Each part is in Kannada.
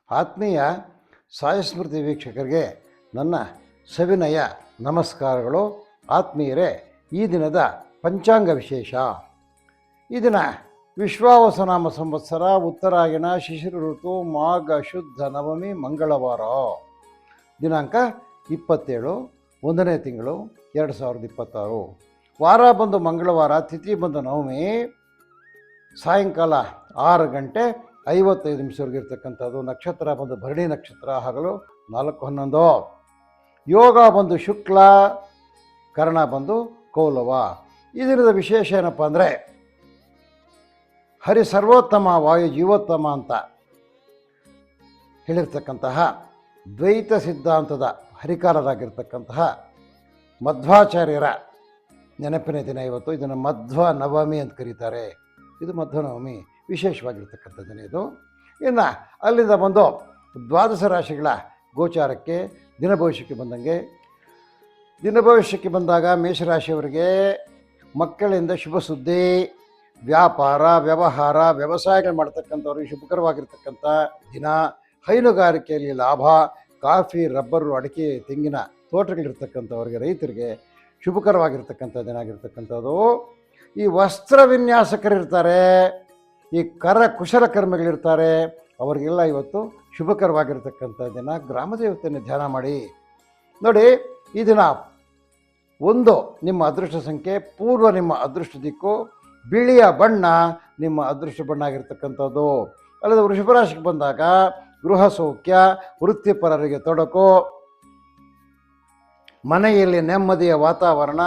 ಆತ್ಮೀಯ ಸಾಯಸ್ಮೃತಿ ವೀಕ್ಷಕರಿಗೆ ನನ್ನ ಸವಿನಯ ನಮಸ್ಕಾರಗಳು. ಆತ್ಮೀಯರೇ, ಈ ದಿನದ ಪಂಚಾಂಗ ವಿಶೇಷ. ಈ ದಿನ ವಿಶ್ವಾವಸನಾಮ ಸಂವತ್ಸರ, ಉತ್ತರಾಯಣ, ಶಿಶಿರ ಋತು, ಮಾಘ ಶುದ್ಧ ನವಮಿ, ಮಂಗಳವಾರ. ದಿನಾಂಕ 27 1ನೇ ತಿಂಗಳು 2026. ವಾರ ಬಂದು ಮಂಗಳವಾರ, ತಿಥಿ ಬಂದು ನವಮಿ, ಸಾಯಂಕಾಲ 6 ಗಂಟೆ 55 ನಿಮಿಷವರೆಗೆ ಇರ್ತಕ್ಕಂಥದ್ದು. ನಕ್ಷತ್ರ ಬಂದು ಭರಣಿ ನಕ್ಷತ್ರ, ಹಗಲು 4:11. ಯೋಗ ಬಂದು ಶುಕ್ಲ, ಕರ್ಣ ಬಂದು ಕೌಲವ. ಈ ದಿನದ ವಿಶೇಷ ಏನಪ್ಪ ಅಂದರೆ, ಹರಿ ಸರ್ವೋತ್ತಮ ವಾಯು ಜೀವೋತ್ತಮ ಅಂತ ಹೇಳಿರ್ತಕ್ಕಂತಹ ದ್ವೈತ ಸಿದ್ಧಾಂತದ ಹರಿಕಾರರಾಗಿರ್ತಕ್ಕಂತಹ ಮಧ್ವಾಚಾರ್ಯರ ನೆನಪಿನ ದಿನ ಇವತ್ತು. ಇದನ್ನು ಮಧ್ವ ನವಮಿ ಅಂತ ಕರೀತಾರೆ. ಇದು ಮಧ್ವ ನವಮಿ, ವಿಶೇಷವಾಗಿರ್ತಕ್ಕಂಥ ದಿನ ಇದು. ಇನ್ನು ಅಲ್ಲಿಂದ ಬಂದು ದ್ವಾದಶ ರಾಶಿಗಳ ಗೋಚಾರಕ್ಕೆ ದಿನ ಭವಿಷ್ಯಕ್ಕೆ ಬಂದಂಗೆ, ದಿನ ಭವಿಷ್ಯಕ್ಕೆ ಬಂದಾಗ ಮೇಷರಾಶಿಯವರಿಗೆ ಮಕ್ಕಳಿಂದ ಶುಭ ಸುದ್ದಿ, ವ್ಯಾಪಾರ ವ್ಯವಹಾರ ವ್ಯವಸಾಯಗಳು ಮಾಡ್ತಕ್ಕಂಥವ್ರಿಗೆ ಶುಭಕರವಾಗಿರ್ತಕ್ಕಂಥ ದಿನ. ಹೈನುಗಾರಿಕೆಯಲ್ಲಿ ಲಾಭ, ಕಾಫಿ, ರಬ್ಬರು, ಅಡಿಕೆ, ತೆಂಗಿನ ತೋಟಗಳಿರ್ತಕ್ಕಂಥವ್ರಿಗೆ, ರೈತರಿಗೆ ಶುಭಕರವಾಗಿರ್ತಕ್ಕಂಥ ದಿನ ಆಗಿರ್ತಕ್ಕಂಥದ್ದು. ಈ ವಸ್ತ್ರ ವಿನ್ಯಾಸಕರಿರ್ತಾರೆ, ಈ ಕುಶಲಕರ್ಮಿಗಳಿರ್ತಾರೆ, ಅವರಿಗೆಲ್ಲ ಇವತ್ತು ಶುಭಕರವಾಗಿರ್ತಕ್ಕಂಥ ದಿನ. ಗ್ರಾಮ ದೇವತೆಯನ್ನು ಧ್ಯಾನ ಮಾಡಿ. ನೋಡಿ, ಈ ದಿನ 1 ನಿಮ್ಮ ಅದೃಷ್ಟ ಸಂಖ್ಯೆ, ಪೂರ್ವ ನಿಮ್ಮ ಅದೃಷ್ಟ ದಿಕ್ಕು, ಬಿಳಿಯ ಬಣ್ಣ ನಿಮ್ಮ ಅದೃಷ್ಟ ಬಣ್ಣ ಆಗಿರ್ತಕ್ಕಂಥದ್ದು. ಅಲ್ಲದೆ ವೃಷಭ ರಾಶಿಗೆ ಬಂದಾಗ ಗೃಹ ಸೌಖ್ಯ, ವೃತ್ತಿಪರರಿಗೆ ತೊಡಕು, ಮನೆಯಲ್ಲಿ ನೆಮ್ಮದಿಯ ವಾತಾವರಣ,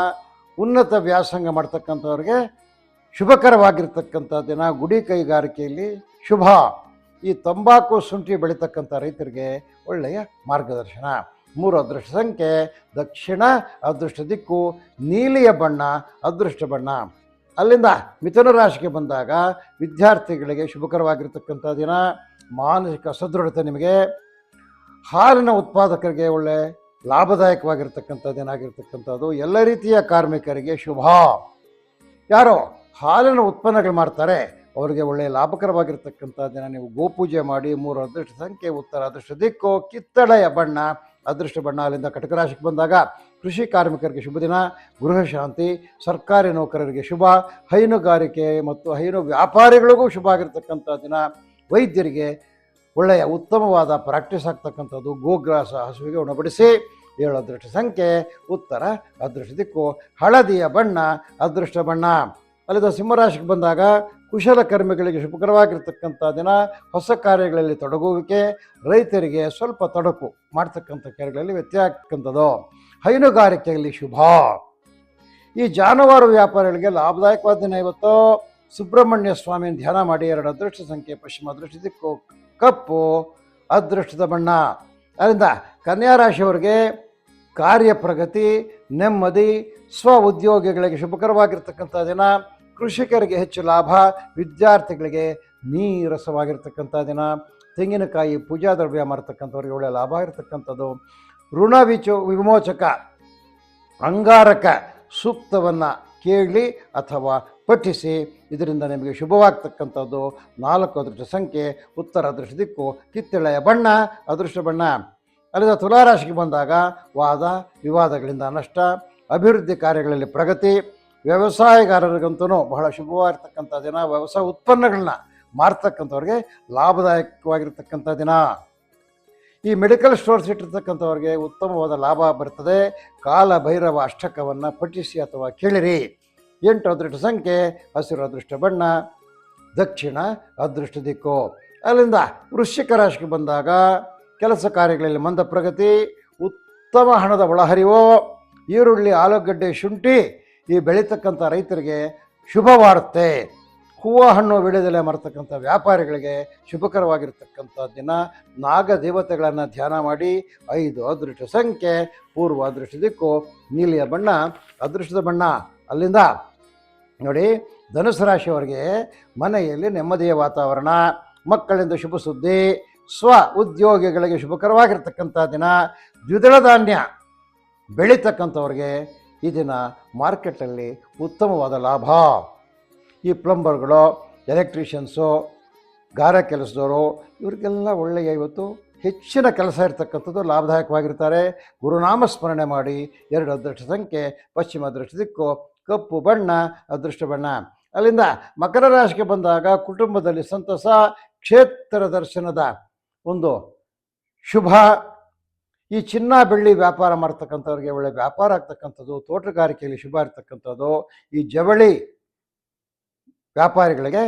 ಉನ್ನತ ವ್ಯಾಸಂಗ ಮಾಡ್ತಕ್ಕಂಥವ್ರಿಗೆ ಶುಭಕರವಾಗಿರ್ತಕ್ಕಂಥ ದಿನ. ಗುಡಿ ಕೈಗಾರಿಕೆಯಲ್ಲಿ ಶುಭ. ಈ ತಂಬಾಕು ಶುಂಠಿ ಬೆಳೀತಕ್ಕಂಥ ರೈತರಿಗೆ ಒಳ್ಳೆಯ ಮಾರ್ಗದರ್ಶನ. 3 ಅದೃಷ್ಟ ಸಂಖ್ಯೆ, ದಕ್ಷಿಣ ಅದೃಷ್ಟ ದಿಕ್ಕು, ನೀಲಿಯ ಬಣ್ಣ ಅದೃಷ್ಟ ಬಣ್ಣ. ಅಲ್ಲಿಂದ ಮಿಥುನ ರಾಶಿಗೆ ಬಂದಾಗ ವಿದ್ಯಾರ್ಥಿಗಳಿಗೆ ಶುಭಕರವಾಗಿರ್ತಕ್ಕಂಥ ದಿನ. ಮಾನಸಿಕ ಸದೃಢತೆ ನಿಮಗೆ. ಹಾಲಿನ ಉತ್ಪಾದಕರಿಗೆ ಒಳ್ಳೆ ಲಾಭದಾಯಕವಾಗಿರ್ತಕ್ಕಂಥ ದಿನ ಆಗಿರ್ತಕ್ಕಂಥದ್ದು. ಎಲ್ಲ ರೀತಿಯ ಕಾರ್ಮಿಕರಿಗೆ ಶುಭ. ಯಾರೋ ಹಾಲಿನ ಉತ್ಪನ್ನಗಳು ಮಾಡ್ತಾರೆ ಅವರಿಗೆ ಒಳ್ಳೆಯ ಲಾಭಕರವಾಗಿರ್ತಕ್ಕಂಥ ದಿನ. ನೀವು ಗೋಪೂಜೆ ಮಾಡಿ. 3 ಅದೃಷ್ಟ ಸಂಖ್ಯೆ, ಉತ್ತರ ಅದೃಷ್ಟ ದಿಕ್ಕು, ಕಿತ್ತಳೆಯ ಬಣ್ಣ ಅದೃಷ್ಟ ಬಣ್ಣ. ಅಲ್ಲಿಂದ ಕಟಕ ರಾಶಿಗೆ ಬಂದಾಗ ಕೃಷಿ ಕಾರ್ಮಿಕರಿಗೆ ಶುಭ ದಿನ, ಗೃಹ ಶಾಂತಿ, ಸರ್ಕಾರಿ ನೌಕರರಿಗೆ ಶುಭ, ಹೈನುಗಾರಿಕೆ ಮತ್ತು ಹೈನು ವ್ಯಾಪಾರಿಗಳಿಗೂ ಶುಭ ಆಗಿರ್ತಕ್ಕಂಥ ದಿನ. ವೈದ್ಯರಿಗೆ ಒಳ್ಳೆಯ ಉತ್ತಮವಾದ ಪ್ರಾಕ್ಟೀಸ್ ಆಗ್ತಕ್ಕಂಥದ್ದು. ಗೋಗ್ರಾಸ ಹಸುವಿಗೆ ಉಣಬಡಿಸಿ. 7 ಅದೃಷ್ಟ ಸಂಖ್ಯೆ, ಉತ್ತರ ಅದೃಷ್ಟ ದಿಕ್ಕು, ಹಳದಿಯ ಬಣ್ಣ ಅದೃಷ್ಟ ಬಣ್ಣ. ಅಲ್ಲಿಂದ ಸಿಂಹರಾಶಿಗೆ ಬಂದಾಗ ಕುಶಲಕರ್ಮಿಗಳಿಗೆ ಶುಭಕರವಾಗಿರ್ತಕ್ಕಂಥ ದಿನ. ಹೊಸ ಕಾರ್ಯಗಳಲ್ಲಿ ತೊಡಗುವಿಕೆ, ರೈತರಿಗೆ ಸ್ವಲ್ಪ ತೊಡಕು ಮಾಡ್ತಕ್ಕಂಥ ಕಾರ್ಯಗಳಲ್ಲಿ ವ್ಯತ್ಯಯ ಆಗ್ತಕ್ಕಂಥದ್ದು. ಹೈನುಗಾರಿಕೆಯಲ್ಲಿ ಶುಭ. ಈ ಜಾನುವಾರು ವ್ಯಾಪಾರಿಗಳಿಗೆ ಲಾಭದಾಯಕವಾದ ದಿನ ಇವತ್ತು. ಸುಬ್ರಹ್ಮಣ್ಯ ಸ್ವಾಮಿಯನ್ನು ಧ್ಯಾನ ಮಾಡಿ. 2 ಅದೃಷ್ಟ ಸಂಖ್ಯೆ, ಪಶ್ಚಿಮ ಅದೃಷ್ಟ ದಿಕ್ಕು, ಕಪ್ಪು ಅದೃಷ್ಟದ ಬಣ್ಣ. ಅದರಿಂದ ಕನ್ಯಾ ರಾಶಿಯವರಿಗೆ ಕಾರ್ಯ ಪ್ರಗತಿ, ನೆಮ್ಮದಿ, ಸ್ವ ಉದ್ಯೋಗಿಗಳಿಗೆ ಶುಭಕರವಾಗಿರ್ತಕ್ಕಂಥ ದಿನ. ಕೃಷಿಕರಿಗೆ ಹೆಚ್ಚು ಲಾಭ, ವಿದ್ಯಾರ್ಥಿಗಳಿಗೆ ನೀರಸವಾಗಿರ್ತಕ್ಕಂಥ ದಿನ. ತೆಂಗಿನಕಾಯಿ ಪೂಜಾ ದ್ರವ್ಯ ಮಾರತಕ್ಕಂಥವ್ರಿಗೆ ಒಳ್ಳೆಯ ಲಾಭ ಇರತಕ್ಕಂಥದ್ದು. ಋಣ ವಿಮೋಚಕ ಅಂಗಾರಕ ಸೂಕ್ತವನ್ನು ಕೇಳಿ ಅಥವಾ ಪಠಿಸಿ. ಇದರಿಂದ ನಿಮಗೆ ಶುಭವಾಗ್ತಕ್ಕಂಥದ್ದು. 4 ಅದೃಷ್ಟ ಸಂಖ್ಯೆ, ಉತ್ತರ ಅದೃಷ್ಟ ದಿಕ್ಕು, ಕಿತ್ತಳೆಯ ಬಣ್ಣ ಅದೃಷ್ಟ ಬಣ್ಣ. ಅಲ್ಲಿಂದ ತುಲಾರಾಶಿಗೆ ಬಂದಾಗ ವಾದ ವಿವಾದಗಳಿಂದ ನಷ್ಟ, ಅಭಿವೃದ್ಧಿ ಕಾರ್ಯಗಳಲ್ಲಿ ಪ್ರಗತಿ. ವ್ಯವಸಾಯಗಾರರಿಗಂತೂ ಬಹಳ ಶುಭವಾಗಿರ್ತಕ್ಕಂಥ ದಿನ. ವ್ಯವಸಾಯ ಉತ್ಪನ್ನಗಳನ್ನ ಮಾರ್ತಕ್ಕಂಥವ್ರಿಗೆ ಲಾಭದಾಯಕವಾಗಿರ್ತಕ್ಕಂಥ ದಿನ. ಈ ಮೆಡಿಕಲ್ ಸ್ಟೋರ್ಸ್ ಇಟ್ಟಿರ್ತಕ್ಕಂಥವ್ರಿಗೆ ಉತ್ತಮವಾದ ಲಾಭ ಬರ್ತದೆ. ಕಾಲ ಭೈರವ ಅಷ್ಟಕವನ್ನು ಪಠಿಸಿ ಅಥವಾ ಕೇಳಿರಿ. 8 ಅದೃಷ್ಟ ಸಂಖ್ಯೆ, ಹಸಿರು ಅದೃಷ್ಟ ಬಣ್ಣ, ದಕ್ಷಿಣ ಅದೃಷ್ಟ ದಿಕ್ಕು. ಅಲ್ಲಿಂದ ವೃಶ್ಚಿಕ ರಾಶಿಗೆ ಬಂದಾಗ ಕೆಲಸ ಕಾರ್ಯಗಳಲ್ಲಿ ಮಂದ ಪ್ರಗತಿ, ಉತ್ತಮ ಹಣದ ಒಳಹರಿವು. ಈರುಳ್ಳಿ, ಆಲೂಗಡ್ಡೆ, ಶುಂಠಿ ಈ ಬೆಳೀತಕ್ಕಂಥ ರೈತರಿಗೆ ಶುಭವಾರುತ್ತೆ. ಹೂವು ಹಣ್ಣು ಬೆಳೆದಲೆ ಮಾರತಕ್ಕಂಥ ವ್ಯಾಪಾರಿಗಳಿಗೆ ಶುಭಕರವಾಗಿರ್ತಕ್ಕಂಥ ದಿನ. ನಾಗ ದೇವತೆಗಳನ್ನು ಧ್ಯಾನ ಮಾಡಿ. 5 ಅದೃಷ್ಟ ಸಂಖ್ಯೆ, ಪೂರ್ವ ಅದೃಷ್ಟ ದಿಕ್ಕು, ನೀಲಿಯ ಬಣ್ಣ ಅದೃಷ್ಟದ ಬಣ್ಣ. ಅಲ್ಲಿಂದ ನೋಡಿ, ಧನುಸು ರಾಶಿಯವರಿಗೆ ಮನೆಯಲ್ಲಿ ನೆಮ್ಮದಿಯ ವಾತಾವರಣ, ಮಕ್ಕಳಿಂದ ಶುಭ ಸುದ್ದಿ, ಸ್ವ ಉದ್ಯೋಗಿಗಳಿಗೆ ಶುಭಕರವಾಗಿರ್ತಕ್ಕಂಥ ದಿನ. ದ್ವಿದಳ ಧಾನ್ಯ ಬೆಳೀತಕ್ಕಂಥವ್ರಿಗೆ ಈ ದಿನ ಮಾರ್ಕೆಟಲ್ಲಿ ಉತ್ತಮವಾದ ಲಾಭ. ಈ ಪ್ಲಂಬರ್ಗಳು, ಎಲೆಕ್ಟ್ರಿಷಿಯನ್ಸು, ಗಾರೆ ಕೆಲಸದವರು ಇವರಿಗೆಲ್ಲ ಒಳ್ಳೆಯ ಇವತ್ತು ಹೆಚ್ಚಿನ ಕೆಲಸ ಇರತಕ್ಕಂಥದ್ದು ಲಾಭದಾಯಕವಾಗಿರ್ತಾರೆ. ಗುರುನಾಮ ಸ್ಮರಣೆ ಮಾಡಿ. 2 ಅದೃಷ್ಟ ಸಂಖ್ಯೆ ಪಶ್ಚಿಮ ಅದೃಷ್ಟ ದಿಕ್ಕು, ಕಪ್ಪು ಬಣ್ಣ ಅದೃಷ್ಟ ಬಣ್ಣ. ಅಲ್ಲಿಂದ ಮಕರ ರಾಶಿಗೆ ಬಂದಾಗ ಕುಟುಂಬದಲ್ಲಿ ಸಂತಸ, ಕ್ಷೇತ್ರ ದರ್ಶನದ ಒಂದು ಶುಭ. ಈ ಚಿನ್ನ ಬೆಳ್ಳಿ ವ್ಯಾಪಾರ ಮಾಡ್ತಕ್ಕಂಥವ್ರಿಗೆ ಒಳ್ಳೆ ವ್ಯಾಪಾರ ಆಗ್ತಕ್ಕಂಥದ್ದು, ತೋಟಗಾರಿಕೆಯಲ್ಲಿ ಶುಭ ಇರ್ತಕ್ಕಂಥದ್ದು. ಈ ಜವಳಿ ವ್ಯಾಪಾರಿಗಳಿಗೆ,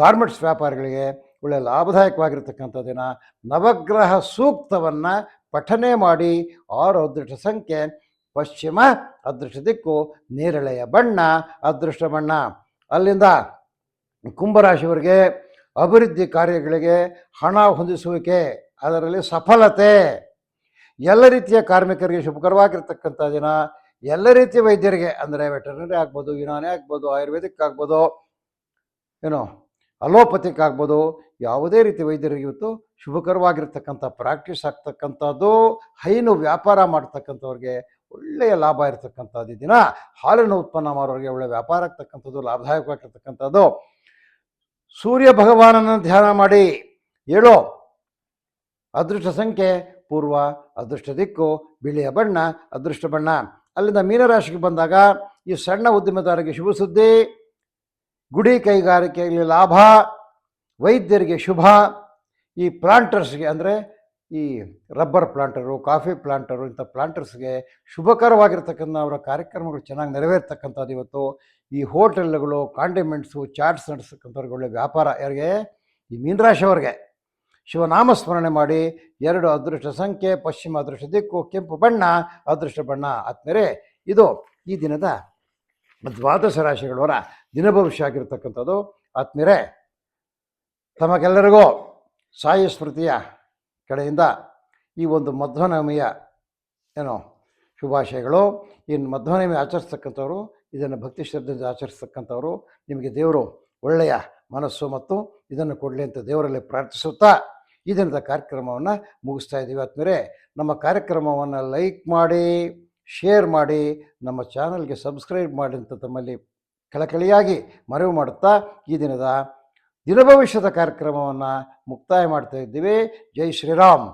ಗಾರ್ಮೆಂಟ್ಸ್ ವ್ಯಾಪಾರಿಗಳಿಗೆ ಒಳ್ಳೆ ಲಾಭದಾಯಕವಾಗಿರ್ತಕ್ಕಂಥ ದಿನ. ನವಗ್ರಹ ಸೂಕ್ತವನ್ನು ಪಠನೆ ಮಾಡಿ. 6 ಅದೃಷ್ಟ ಸಂಖ್ಯೆ ಪಶ್ಚಿಮ ಅದೃಷ್ಟ ದಿಕ್ಕು, ನೇರಳೆಯ ಬಣ್ಣ ಅದೃಷ್ಟ ಬಣ್ಣ. ಅಲ್ಲಿಂದ ಕುಂಭರಾಶಿಯವರಿಗೆ ಅಭಿವೃದ್ಧಿ ಕಾರ್ಯಗಳಿಗೆ ಹಣ ಹೊಂದಿಸುವಿಕೆ, ಅದರಲ್ಲಿ ಸಫಲತೆ. ಎಲ್ಲ ರೀತಿಯ ಕಾರ್ಮಿಕರಿಗೆ ಶುಭಕರವಾಗಿರ್ತಕ್ಕಂಥ ದಿನ. ಎಲ್ಲ ರೀತಿಯ ವೈದ್ಯರಿಗೆ, ಅಂದರೆ ವೆಟರ್ನರಿ ಆಗ್ಬೋದು, ಯುನಾನಿ ಆಗ್ಬೋದು, ಆಯುರ್ವೇದಿಕ್ ಆಗ್ಬೋದು, ಅಲೋಪತಿಕ್ ಆಗ್ಬೋದು, ಯಾವುದೇ ರೀತಿ ವೈದ್ಯರಿಗೆ ಇವತ್ತು ಶುಭಕರವಾಗಿರ್ತಕ್ಕಂಥ ಪ್ರಾಕ್ಟೀಸ್ ಆಗ್ತಕ್ಕಂಥದ್ದು. ಹೈನು ವ್ಯಾಪಾರ ಮಾಡ್ತಕ್ಕಂಥವ್ರಿಗೆ ಒಳ್ಳೆಯ ಲಾಭ ಇರತಕ್ಕಂಥದ್ದು ದಿನ. ಹಾಲಿನ ಉತ್ಪನ್ನ ಮಾಡೋರಿಗೆ ಒಳ್ಳೆಯ ವ್ಯಾಪಾರ ಆಗ್ತಕ್ಕಂಥದ್ದು, ಲಾಭದಾಯಕವಾಗಿರ್ತಕ್ಕಂಥದ್ದು. ಸೂರ್ಯ ಭಗವಾನನ ಧ್ಯಾನ ಮಾಡಿ. 7 ಅದೃಷ್ಟ ಸಂಖ್ಯೆ ಪೂರ್ವ ಅದೃಷ್ಟ ದಿಕ್ಕು, ಬಿಳಿಯ ಬಣ್ಣ ಅದೃಷ್ಟ ಬಣ್ಣ. ಅಲ್ಲಿಂದ ಮೀನರಾಶಿಗೆ ಬಂದಾಗ ಈ ಸಣ್ಣ ಉದ್ಯಮದಾರರಿಗೆ ಶುಭ ಸುದ್ದಿ, ಗುಡಿ ಕೈಗಾರಿಕೆಯಲ್ಲಿ ಲಾಭ, ವೈದ್ಯರಿಗೆ ಶುಭ. ಈ ಪ್ಲಾಂಟರ್ಸ್ಗೆ, ಅಂದರೆ ಈ ರಬ್ಬರ್ ಪ್ಲಾಂಟರು, ಕಾಫಿ ಪ್ಲಾಂಟರು, ಇಂಥ ಪ್ಲಾಂಟರ್ಸ್ಗೆ ಶುಭಕರವಾಗಿರ್ತಕ್ಕಂಥ ಅವರ ಕಾರ್ಯಕ್ರಮಗಳು ಚೆನ್ನಾಗಿ ನೆರವೇರ್ತಕ್ಕಂಥದ್ದು ಇವತ್ತು. ಈ ಹೋಟೆಲ್ಗಳು, ಕಾಂಡಿಮೆಂಟ್ಸು, ಚಾಟ್ಸ್ ನಡೆಸ್ತಕ್ಕಂಥವ್ರಿಗೆ ಒಳ್ಳೆ ವ್ಯಾಪಾರ. ಯಾರಿಗೆ? ಈ ಮೀನರಾಶಿಯವ್ರಿಗೆ ಶಿವನಾಮ ಸ್ಮರಣೆ ಮಾಡಿ. 2 ಅದೃಷ್ಟ ಸಂಖ್ಯೆ ಪಶ್ಚಿಮ ಅದೃಷ್ಟ ದಿಕ್ಕು, ಕೆಂಪು ಬಣ್ಣ ಅದೃಷ್ಟ ಬಣ್ಣ. ಆದ್ಮೇಲೆ ಇದು ಈ ದಿನದ ದ್ವಾದಶ ರಾಶಿಗಳವರ ದಿನ ಭವಿಷ್ಯ ಆಗಿರ್ತಕ್ಕಂಥದ್ದು. ಆದ್ಮೇಲೆ ತಮಗೆಲ್ಲರಿಗೂ ಸಾಯಿ ಸ್ಮೃತಿಯ ಕಡೆಯಿಂದ ಈ ಒಂದು ಮಧ್ವನವಮಿಯ ಶುಭಾಶಯಗಳು. ಇನ್ನು ಮಧ್ವನವಮಿ ಆಚರಿಸ್ತಕ್ಕಂಥವ್ರು, ಇದನ್ನು ಭಕ್ತಿ ಶ್ರದ್ಧೆಯಿಂದ ಆಚರಿಸ್ತಕ್ಕಂಥವ್ರು, ನಿಮಗೆ ದೇವರು ಒಳ್ಳೆಯ ಮನಸ್ಸು ಮತ್ತು ಇದನ್ನು ಕೊಡಲಿ ಅಂತ ದೇವರಲ್ಲಿ ಪ್ರಾರ್ಥಿಸುತ್ತಾ ಈ ದಿನದ ಕಾರ್ಯಕ್ರಮವನ್ನು ಮುಗಿಸ್ತಾ ಇದ್ದೀವಿ. ಆದ್ಮೇಲೆ ನಮ್ಮ ಕಾರ್ಯಕ್ರಮವನ್ನು ಲೈಕ್ ಮಾಡಿ, ಶೇರ್ ಮಾಡಿ, ನಮ್ಮ ಚಾನಲ್ಗೆ ಸಬ್ಸ್ಕ್ರೈಬ್ ಮಾಡಿ ಅಂತ ತಮ್ಮಲ್ಲಿ ಕಳಕಳಿಯಾಗಿ ಮನವಿ ಮಾಡುತ್ತಾ ಈ ದಿನದ ದಿನ ಭವಿಷ್ಯದ ಕಾರ್ಯಕ್ರಮವನ್ನು ಮುಕ್ತಾಯ ಮಾಡ್ತಾ ಇದ್ದೀವಿ. ಜೈ ಶ್ರೀರಾಮ್.